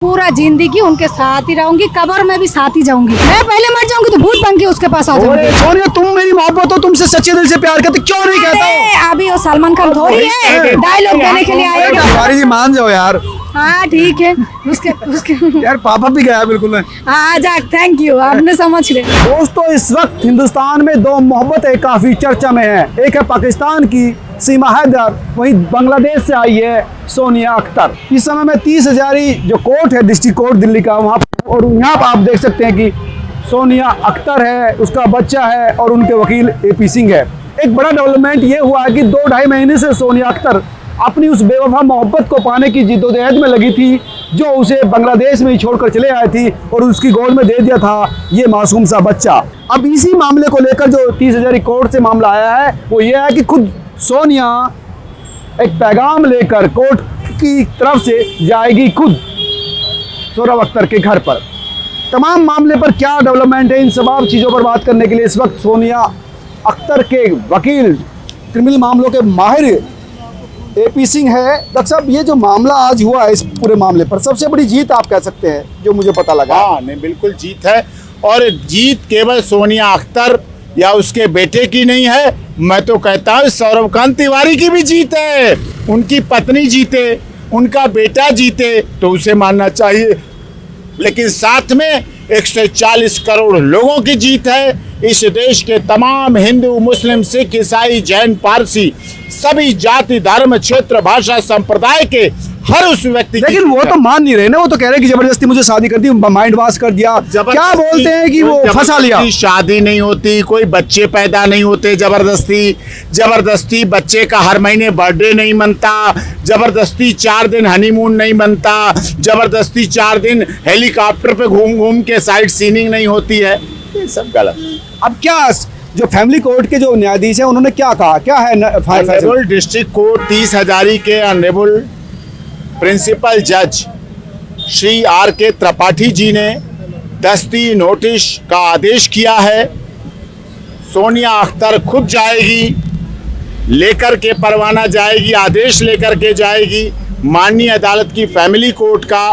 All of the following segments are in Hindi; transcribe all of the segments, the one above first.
पूरा जिंदगी उनके साथ ही रहूंगी, कब्र में भी साथ ही जाऊंगी। मैं पहले मर जाऊंगी तो भूत बन के उसके पास आ जाऊंगी। सोनिया, तुम मेरी मोहब्बत हो, तुमसे सच्चे दिल से प्यार करते, क्यों नहीं कहता? अभी वो सलमान खान थोड़ी है डायलॉग देने के लिए आएगा। हमारी जी मान जाओ यार। हाँ ठीक है, उसके यार पापा भी गया बिल्कुल मैं। आजा, थैंक यू, आपने समझ लिया। दोस्तों, इस वक्त हिंदुस्तान में दो मोहब्बतें काफी चर्चा में है। एक है पाकिस्तान की सीमा हैदर, वहीं बांग्लादेश से आई है सोनिया अख्तर। इस समय में 30 हजारी जो कोर्ट है, डिस्ट्रिक्ट कोर्ट दिल्ली का, वहाँ और यहाँ पर आप देख सकते हैं कि सोनिया अख्तर है, उसका बच्चा है और उनके वकील AP सिंह है। एक बड़ा डेवलपमेंट ये हुआ है कि 2-2.5 महीने से सोनिया अख्तर अपनी उस बेवफा मोहब्बत को पाने की जिद्दोजहद में लगी थी, जो उसे बांग्लादेश में ही छोड़कर चले आए थी और उसकी गोद में दे दिया था ये मासूम सा बच्चा। अब इसी मामले को लेकर जो 30 हजारी कोर्ट से मामला आया है वो ये है कि खुद सोनिया एक पैगाम लेकर कोर्ट की तरफ से जाएगी खुद सौरभ अख्तर के घर पर। तमाम मामले पर क्या डेवलपमेंट है, इन तमाम चीज़ों पर बात करने के लिए इस वक्त सोनिया अख्तर के वकील, क्रिमिनल मामलों के माहिर AP सिंह है। डॉक्टर साहब, ये जो मामला आज हुआ है, इस पूरे मामले पर सबसे बड़ी जीत आप कह सकते हैं जो मुझे पता लगा। हाँ, नहीं बिल्कुल जीत है, और जीत केवल सोनिया अख्तर या उसके बेटे की नहीं है, मैं तो कहता हूँ सौरभ खान तिवारी की भी जीत है। उनकी पत्नी जीते, उनका बेटा जीते तो उसे मानना चाहिए, लेकिन साथ में 140 करोड़ लोगों की जीत है। इस देश के तमाम हिंदू, मुस्लिम, सिख, ईसाई, जैन, पारसी, सभी जाति, धर्म, क्षेत्र, भाषा, संप्रदाय के हर उस व्यक्ति। लेकिन वो तो मान नहीं रहे ना, वो तो कह रहे हैं कि जबरदस्ती मुझे शादी कर दी, माइंड वॉश कर दिया। क्या बोलते हैं कि वो फंसा लिया। शादी नहीं होती, कोई बच्चे पैदा नहीं होते जबरदस्ती बच्चे का हर महीने बर्थडे नहीं मनता, जबरदस्ती 4 दिन हनीमून नहीं बनता, जबरदस्ती 4 दिन हेलीकॉप्टर पे घूम घूम के साइट सीनिंग नहीं होती है, ये सब गलत। अब क्या जो फैमिली कोर्ट के जो न्यायाधीश है उन्होंने क्या कहा, क्या है ऑनरेबल डिस्ट्रिक्ट कोर्ट 30 हजारी के ऑनरेबल प्रिंसिपल जज श्री RK त्रिपाठी जी ने दस्ती नोटिस का आदेश किया है। सोनिया अख्तर खुद जाएगी, लेकर के परवाना जाएगी, आदेश लेकर के जाएगी माननीय अदालत की फैमिली कोर्ट का,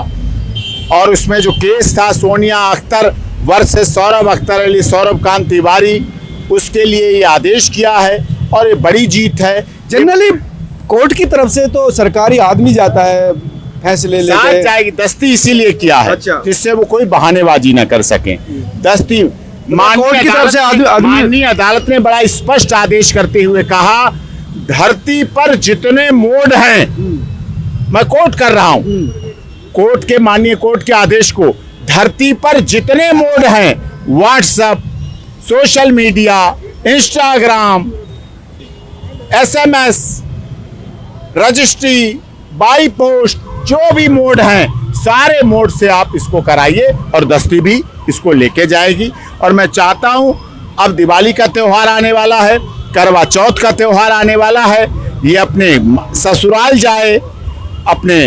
और उसमें जो केस था सोनिया अख्तर वर्सेस सौरभ अख्तर अली सौरभ खान तिवारी, उसके लिए ये आदेश किया है और ये बड़ी जीत है। जनरली कोर्ट की तरफ से तो सरकारी आदमी जाता है फैसले लेके, जाएगी दस्ती इसीलिए किया है, अच्छा। जिससे वो कोई बहानेबाजी न कर सके। दस्ती कोर्ट की तरफ से माननीय अदालत ने बड़ा स्पष्ट आदेश करते हुए कहा, धरती पर जितने मोड हैं, मैं कोट कर रहा हूं कोर्ट के माननीय कोर्ट के आदेश को, धरती पर जितने मोड हैं, WhatsApp, social media, Instagram, SMS, registry, by post, जो भी मोड हैं, सारे मोड से आप इसको कराइए, और दस्ती भी इसको लेके जाएगी। और मैं चाहता हूं, अब दिवाली का त्योहार आने वाला है, करवा चौथ का त्योहार आने वाला है, ये अपने ससुराल जाए, अपने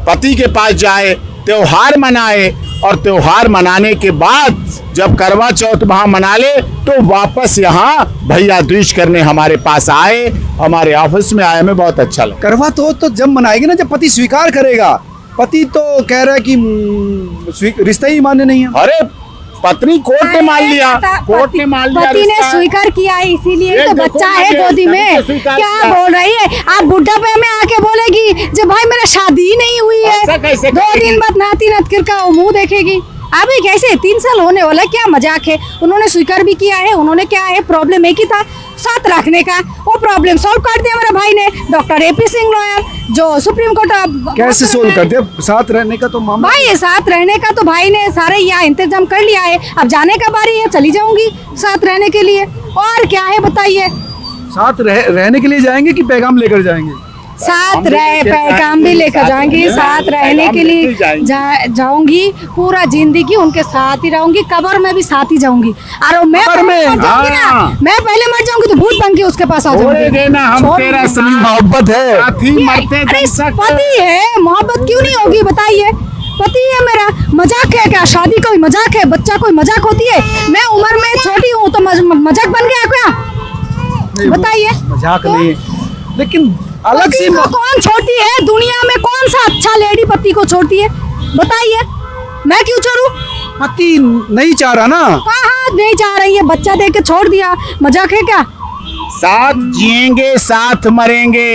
पति के पास जाए, त्योहार मनाए, और त्योहार मनाने के बाद जब करवा चौथ वहाँ मना ले तो वापस यहाँ भैया दूज करने हमारे पास आए, हमारे ऑफिस में आए, हमें बहुत अच्छा लगा। करवा तो जब मनाएगी ना, जब पति स्वीकार करेगा। पति तो कह रहा है कि रिश्ता ही मान्य नहीं है। अरे पत्नी कोर्ट ने मान लिया, कोर्ट ने मान लिया, पति ने स्वीकार किया है, इसीलिए तो बच्चा है गोदी में। क्या बोल रही है आप? बुढ़ापे में आके बोलेगी जब भाई मेरा शादी ही नहीं हुई है, 2 दिन बाद नाती नतकिर का मुंह देखेगी। अभी कैसे 3 साल होने वाला, क्या मजाक है। उन्होंने स्वीकार भी किया है, उन्होंने क्या है, प्रॉब्लम एक ही था, साथ रखने का, वो प्रॉब्लम सॉल्व कर दिया मेरे भाई ने। डॉक्टर AP सिंह लॉयर जो सुप्रीम कोर्ट कैसे सोल्व कर दिया? साथ रहने का तो मामला भाई, साथ रहने का तो भाई ने सारे यहाँ इंतजाम कर लिया है। अब जाने का बारी है, चली जाऊंगी साथ रहने के लिए, और क्या है बताइए। साथ रहने के लिए जाएंगे कि पैगाम लेकर जाएंगे? साथ रह पैगाम भी लेकर जाएंगी, साथ रहने के लिए जाऊंगी, पूरा जिंदगी उनके साथ ही रहूंगी, कब्र में भी साथ ही जाऊंगी। और मैं पहले मर जाऊंगी तो भूत बन के उसके पास आ जाऊंगी। मोहब्बत है, पति है, मोहब्बत क्यों नहीं होगी बताइए। पति है मेरा, मजाक है क्या? शादी कोई मजाक है? बच्चा कोई मजाक होती है? मैं उम्र में छोटी हूँ तो मजाक बन गया क्या? बताइए। मजाक नहीं, लेकिन अलग सी कौन छोड़ती है दुनिया में? कौन सा अच्छा लेडी पति को छोड़ती है? बताइए, मैं क्यों छोड़ू? पति नहीं चाह रहा ना। कहाँ नहीं चाह रही है, बच्चा दे के छोड़ दिया, मजाक है क्या? साथ जिएंगे साथ मरेंगे,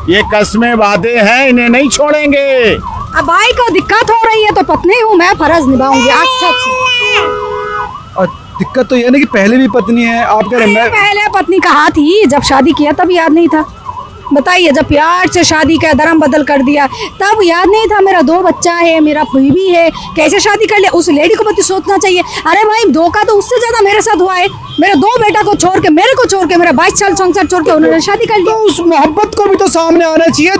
ये कस्में वादे हैं, इन्हें नहीं छोड़ेंगे। अब भाई को दिक्कत हो रही है तो पत्नी हूँ मैं, फर्ज निभाऊंगी। अच्छा, और दिक्कत तो ये ना कि पहले भी पत्नी है, आप कह रहे हैं मैं पहले पत्नी कहा थी, जब शादी किया तब याद नहीं था? बताइए, जब प्यार से शादी का धर्म बदल कर दिया तब याद नहीं था? मेरा 2 बच्चा है, मेरा बीवी है, कैसे शादी कर लिया? उस लेडी को पति सोचना चाहिए। अरे भाई, धोखा तो उससे ज्यादा मेरे साथ हुआ है। मेरे 2 बेटा को छोड़ के, मेरे को छोड़ के, मेरा 22 साल संसार छोड़ के उन्होंने शादी कर लिया। तो उस मोहब्बत को भी तो सामने आना चाहिए,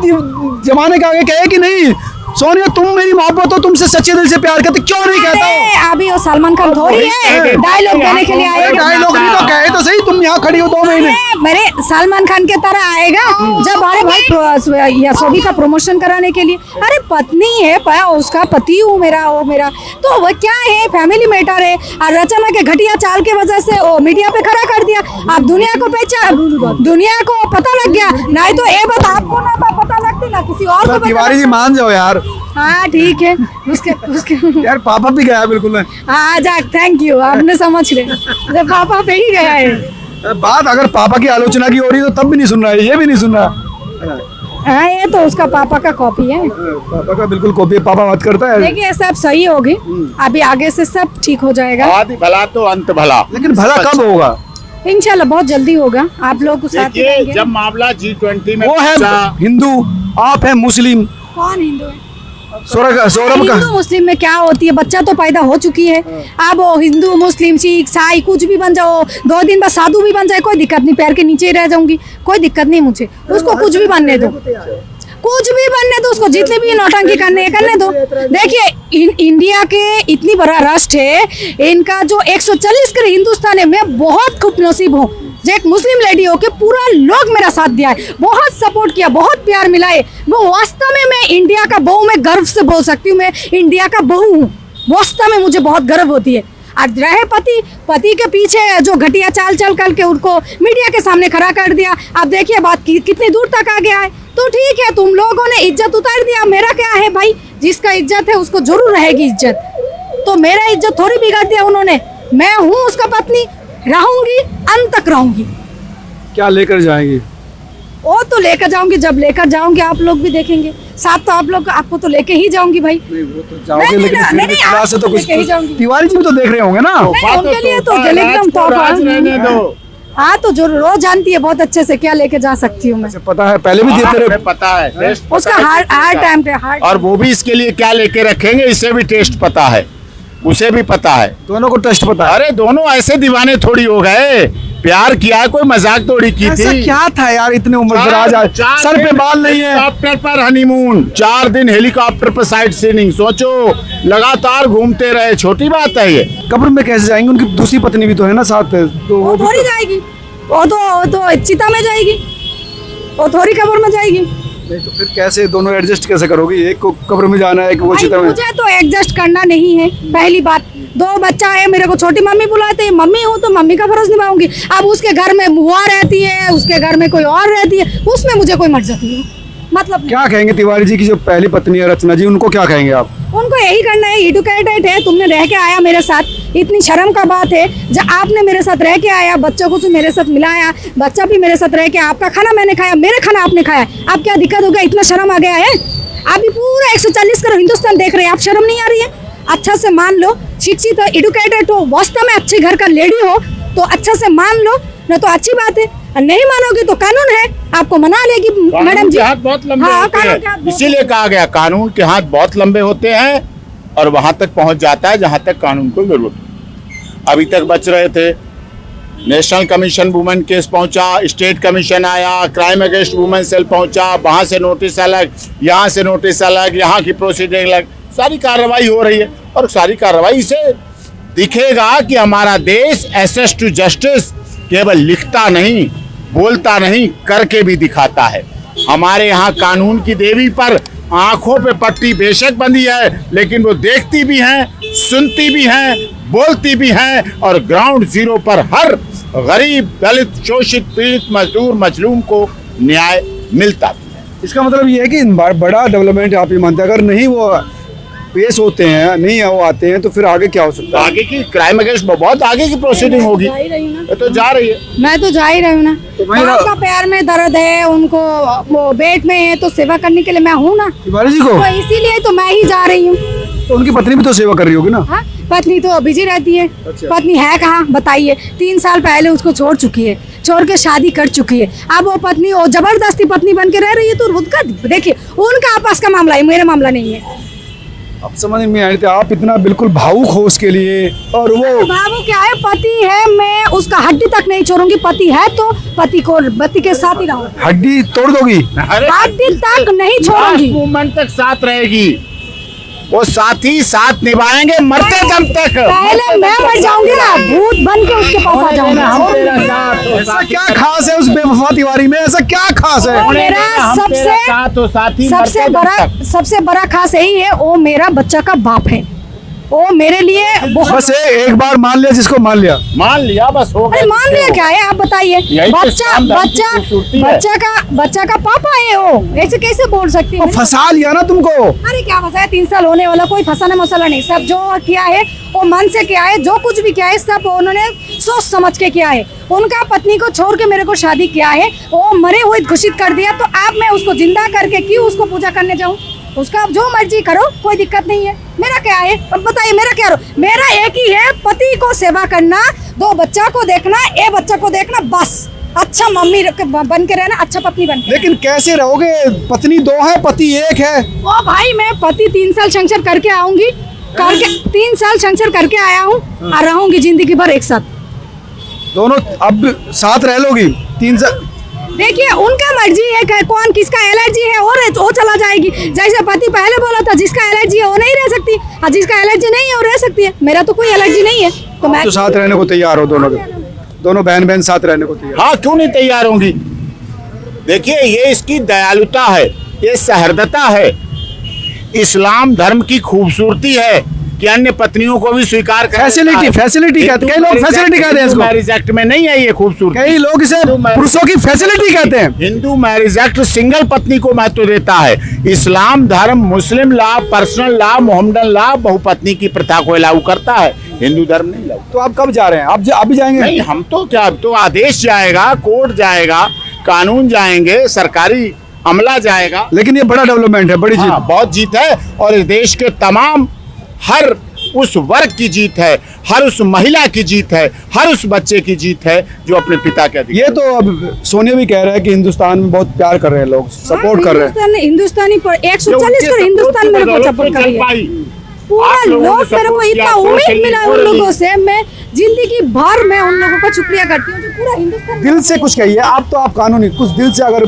जमाने के आगे कहे कि नहीं सोनिया तुम मेरी मोहब्बत हो, तुमसे सच्चे दिल से प्यार करते, क्यों नहीं कहता हो? अभी वो सलमान खान थोड़ी है डायलॉग देने के लिए आएगा। डायलॉग नहीं तो कहे तो सही, तुम यहाँ खड़ी हो 2 महीने। मेरे सलमान खान के तरह आएगा जब, अरे भाई या सभी का प्रमोशन कराने के लिए। अरे पत्नी है, उसका पति हूँ मेरा, वो मेरा तो वो क्या है, फैमिली मैटर है। और रचना के घटिया चाल के वजह से वो मीडिया पे खड़ा कर दिया। अब दुनिया को दुनिया को पता लग गया, नहीं तो ये बात आपको ना पता लगती ना किसी और को। तिवारी जी मान जाओ यार। हाँ ठीक है, उसके यार पापा भी गया बिल्कुल मैं। हाँ जा, थैंक यू, आपने समझ लिया, पापा पे ही गया है। बात अगर पापा की आलोचना की हो रही है तो तब भी नहीं सुन रहा है, ये भी नहीं सुन रहा। हाँ, ये तो उसका पापा का कॉपी है। पापा का बिल्कुल कॉपी है, पापा बात करता है। देखिए सब सही होगी, अभी आगे से सब ठीक हो जाएगा। आदि भला तो अंत भला। लेकिन भला कब होगा? इंशाल्लाह बहुत जल्दी होगा, आप लोग साथ ही देखिए, रहेंगे। जब मामला G20 में वो है हिंदू, आप है मुस्लिम। कौन हिंदू है? सौरभ का हिंदू मुस्लिम में क्या होती है, बच्चा तो पैदा हो चुकी है। अब वो हिंदू मुस्लिम सिख ईसाई कुछ भी बन जाओ, 2 दिन बाद साधु भी बन जाए, कोई दिक्कत नहीं, पैर के नीचे ही रह जाऊंगी, कोई दिक्कत नहीं मुझे। उसको कुछ भी बनने दो, कुछ भी बनने दो उसको, जितने भी नौटंकी करने दो। देखिए इंडिया के इतनी बड़ा राष्ट्र है, इनका जो 140 करोड़ हिंदुस्तान है, मैं बहुत खुशनसीब हूँ जो एक मुस्लिम लेडी हो के पूरा लोग मेरा साथ दिया है, बहुत सपोर्ट किया, बहुत प्यार मिला है। वो वास्तव में मैं इंडिया का बहू, मैं गर्व से बोल सकती हूँ, मैं इंडिया का बहू हूँ, वास्तव में मुझे बहुत गर्व होती है। और रहे पति के पीछे जो घटिया चाल चल करके उनको मीडिया के सामने खड़ा कर दिया। अब देखिए बात कितनी दूर तक आ गया है। तो ठीक है, तुम लोगों ने इज्जत उतार दिया, मेरा क्या है भाई, जिसका इज्जत है उसको जरूर रहेगी इज्जत। तो मेरा इज्जत थोड़ी बिगाड़ दिया उन्होंने, मैं हूँ उसका पत्नी, रहूंगी, अंत तक रहूंगी। क्या लेकर जाएंगी? वो तो लेकर जाऊंगी, जब लेकर जाऊंगी आप लोग भी देखेंगे साथ, तो आप लोग आपको तो लेके ही जाऊंगी भाई। नहीं वो तो जाओगे, लेकिन नहीं, फिर भी नहीं, क्लास से तो आपको कुछ लेके ही जाऊंगी। तिवारी जी भी तो देख रहे होंगे ना। नहीं, उनके लिए तो एकदम तोहफा। रहने दो। हाँ तो जो रोज जानती है बहुत अच्छे से क्या लेके जा सकती हूँ मैं। अच्छा, पता है पहले भी देते रहे। हमें पता है, टेस्ट पता उसका है हर टाइम पे और वो भी इसके लिए क्या लेके रखेंगे, इसे भी टेस्ट पता है, उसे भी पता है, दोनों को टेस्ट पता है। अरे दोनों ऐसे दीवाने थोड़ी हो गए, प्यार किया, कोई मजाक थोड़ी की ऐसा थी। क्या था यार, इतने उम्र पर आज सर पे बाल नहीं है। हेलीकॉप्टर पर हनीमून, 4 दिन हेलीकॉप्टर पर साइट सीइंग, सोचो लगातार घूमते रहे, छोटी बात है ये। कब्र में कैसे जाएंगे, उनकी दूसरी पत्नी भी तो है ना साथ, तो वो थोड़ी जाएगी, वो तो चिता में जाएगी, वो थोड़ी कब्र में जाएगी। नहीं तो फिर कैसे दोनों एडजस्ट कैसे करोगी, एक को कब्र में जाना है, एक वो चिता में। मुझे तो एडजस्ट करना नहीं है, पहली बात। 2 बच्चा है, मेरे को छोटी मम्मी बुलाते हैं, मम्मी हूँ तो मम्मी का फर्ज निभाऊंगी। अब उसके घर में मुआ रहती है, उसके घर में कोई और रहती है, उसमें मुझे कोई मर्जत नहीं है, मतलब क्या कहेंगे तिवारी जी की जो पहली पत्नी है रचना जी, उनको क्या कहेंगे आप? उनको यही करना है, एडुकेटेड है, तुमने रह के आया मेरे साथ, इतनी शर्म का बात है जब आपने मेरे साथ रह के आया, बच्चों को मेरे साथ मिलाया, बच्चा भी मेरे साथ रह के, आपका खाना मैंने खाया, मेरे खाना आपने खाया, अब क्या दिक्कत हो गया, इतना शर्म आ गया है? अभी पूरा 140 करोड़ हिंदुस्तान देख रहे हैं, आप शर्म नहीं आ रही है? अच्छा से मान लो, शिक्षित हो, एडुकेटेड हो, वास्तव में अच्छे घर का लेडी हो तो अच्छा से मान लो, न तो अच्छी बात है, और नहीं मानोगे तो कानून है, आपको मना लेगी मैडम जी। हाथ बहुत लंबे होते हैं, इसीलिए कहा गया कानून के हाथ बहुत लंबे होते हैं और वहां तक पहुंच जाता है जहां तक कानून को जरूरत है। अभी तक बच रहे थे, नेशनल कमीशन वुमेन केस पहुंचा, स्टेट कमीशन आया, क्राइम अगेंस्ट वुमेन सेल पहुंचा, वहां से नोटिस अलग, यहाँ से नोटिस अलग, यहाँ की प्रोसीडिंग अलग, सारी कार्रवाई हो रही है। और सारी कार्रवाई से दिखेगा कि हमारा देश एसेस टू जस्टिस केवल लिखता नहीं, बोलता नहीं, करके भी दिखाता है। हमारे यहाँ कानून की देवी पर आंखों पे पट्टी बेशक बंधी है, लेकिन वो देखती भी हैं, सुनती भी हैं, बोलती भी हैं और ग्राउंड जीरो पर हर गरीब, दलित, शोषित, पीड़ित, मजदूर, मजलूम को न्याय मिलता भी है। इसका मतलब ये है कि बड़ा डेवलपमेंट आप ये मानते हैं, अगर नहीं वो पेश होते हैं, नहीं वो आते हैं, तो फिर आगे क्या हो सकता है? आगे की क्राइम अगेंस्ट बहुत आगे की प्रोसीडिंग होगी। जा ही रही हूँ ना। ये तो जा रही है। मैं तो जा ही रही हूँ ना। तो वही माँ ना- का पैर में दर्द है, उनको वो पेट में है, तो सेवा करने के लिए मैं हूँ ना, तिवारी जी को तो इसीलिए तो मैं ही जा रही हूँ। तो उनकी पत्नी भी तो सेवा कर रही होगी ना? हाँ, पत्नी तो बिजी रहती है। अच्छा। पत्नी है कहाँ बताइए? 3 साल पहले उसको छोड़ चुकी है, छोड़ के शादी कर चुकी है। अब वो पत्नी वो जबरदस्ती पत्नी बन के रह रही है, तो उनका देखिए, उनका आपस का मामला है, मेरा मामला नहीं है। अब समझ में आए थे, आप इतना बिल्कुल भावुक हो उसके लिए, और वो बाबू क्या है, पति है, मैं उसका हड्डी तक नहीं छोड़ूंगी। पति है तो पति के साथ ही रहूंगी, हड्डी तोड़ दोगी? हड्डी तक नहीं छोड़ूंगी। मूवमेंट तक साथ रहेगी, वो साथी साथ निभाएंगे मरते दम तक। पहले मैं मर जाऊंगी ना, भूत बन के उसके पास आ जाऊंगी। ऐसा क्या खास है उस बेवफा तिवारी में? ऐसा क्या खास है? वो मेरा हम तेरा साथ हो साथी मरते दम तक। सबसे बड़ा खास यही है, वो मेरा बच्चा का बाप है। वो मेरे लिए बहुत। बस एक बार मान लिया जिसको मान लिया। मान लिया, बस हो अरे गया। मान लिया क्या है, आप बताइए? यही तो बच्चा इस्लाम धर्म की बच्चा खूबसूरती है। बच्चा का पापा है वो, ऐसे कैसे बोल सकती वो हूँ? फंसा लिया ना तुमको। अरे क्या फंसाया? 3 साल होने वाला, कोई फंसाना मसाला नहीं। सब जो किया है वो मन से किया है, जो कुछ भी किया है सब उन्होंने सोच समझ के किया है। उनका पत्नी को छोड़ के मेरे को शादी किया है, वो मरे हुए घोषित कर दिया, तो अब मैं उसको जिंदा करके क्यों उसको पूजा करने जाऊँ? उसका जो मर्जी करो, कोई दिक्कत नहीं है। मेरा क्या है, अब बताइए मेरा क्या? मेरा एक ही है, पति को सेवा करना, 2 बच्चा को देखना, एक बच्चा को देखना, बस। अच्छा मम्मी बन के रहना, अच्छा पत्नी बन के। लेकिन कैसे रहोगे? पत्नी 2 है, पति 1 है। ओ भाई, मैं पति 3 साल संसार करके आऊंगी, करके 3 साल संसार करके आया हूँ, और रहूंगी जिंदगी भर एक साथ। दोनों अब साथ रह लोगी 3 साल? देखिए, उनका मर्जी है कि कौन किसका एलर्जी है, और वो चला जाएगी। जैसे पति पहले बोला था, जिसका एलर्जी है वो नहीं रह सकती, और जिसका एलर्जी नहीं है वो रह सकती है। मेरा तो कोई एलर्जी नहीं है, तो मैं तो साथ रहने को तैयार हो दोनों के? दोनों बहन साथ रहने को तैयार? हाँ, क्यों नहीं तैयार होंगी? देखिए, ये इसकी दयालुता है, ये सहृदयता है, इस्लाम धर्म की खूबसूरती है कि अन्य पत्नियों को भी स्वीकार कर। फैसिलिटी कहते हैं, कई लोग फैसिलिटी कहते हैं इसको। मैरिज एक्ट में नहीं है ये खूबसूरती। कई लोग इसे पुरुषों की फैसिलिटी कहते हैं। हिंदू मैरिज एक्ट सिंगल पत्नी को महत्व देता है। इस्लाम धर्म Muslim law, personal law, Mohammedan law बहुपत्नी की प्रथा को लागू करता है, हिंदू धर्म नहीं लागू। तो आप कब जा रहे हैं? आप भी जाएंगे? नहीं, हम तो क्या, अब तो आदेश जाएगा, कोर्ट जाएगा, कानून जाएंगे, सरकारी अमला जाएगा। लेकिन ये बड़ा डेवलपमेंट है, बड़ी जीत। हाँ, बहुत जीत है, और इस देश के तमाम हर उस वर्ग की जीत है, हर उस महिला की जीत है, हर उस बच्चे की जीत है जो अपने पिता के अधिकार। ये तो अब सोनिया भी कह रहा है कि हिंदुस्तान में बहुत प्यार कर रहे हैं लोग, सपोर्ट कर रहे हैं। हिंदुस्तानी 140 करोड़ हिंदुस्तान मेरे को सपोर्ट कर रही है। पूरा आप लोगों लोग, ने मेरे को support इतना किया, उम्मीद social मिला है media उन पर लोगों से। मैं जिंदगी भर में उन लोगों का शुक्रिया करती हूँ जो पूरा हिंदुस्तान। दिल से कुछ कहिए, आप कानूनी कुछ दिल से, अगर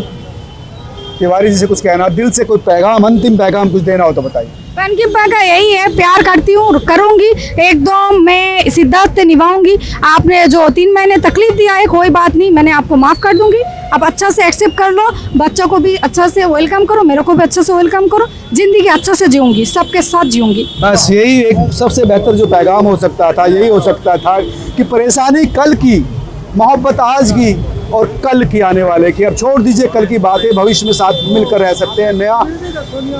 तिवारी जी से कुछ कहना, दिल से कोई पैगाम, अंतिम पैगाम कुछ देना हो तो बताइए। की का यही है, प्यार करती हूँ, करूंगी एकदम, मैं सिद्धार्थ निभाऊंगी। आपने जो 3 महीने तकलीफ दिया है, कोई बात नहीं, मैंने आपको माफ कर दूंगी। अब अच्छा से एक्सेप्ट कर लो, बच्चों को भी अच्छा से वेलकम करो, मेरे को भी अच्छा से वेलकम करो। जिंदगी अच्छा से जीऊंगी, सबके साथ जीऊंगी। बस यही एक सबसे बेहतर जो पैगाम हो सकता था, यही हो सकता था कि परेशानी कल की, मोहब्बत आज की, और कल की आने वाले की। अब छोड़ दीजिए कल की बातें, भविष्य में साथ मिलकर रह सकते हैं, नया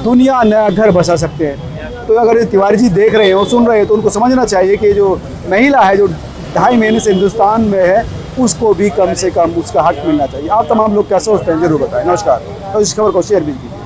दुनिया, नया घर बसा सकते हैं। तो अगर तिवारी जी देख रहे हो, सुन रहे हैं, तो उनको समझना चाहिए कि जो महिला है, जो 2.5 महीने से हिंदुस्तान में है, उसको भी कम से कम उसका हक मिलना चाहिए। आप तमाम लोग क्या सोचते हैं, जरूर बताएं। नमस्कार, तो इस खबर को शेयर भी कीजिए।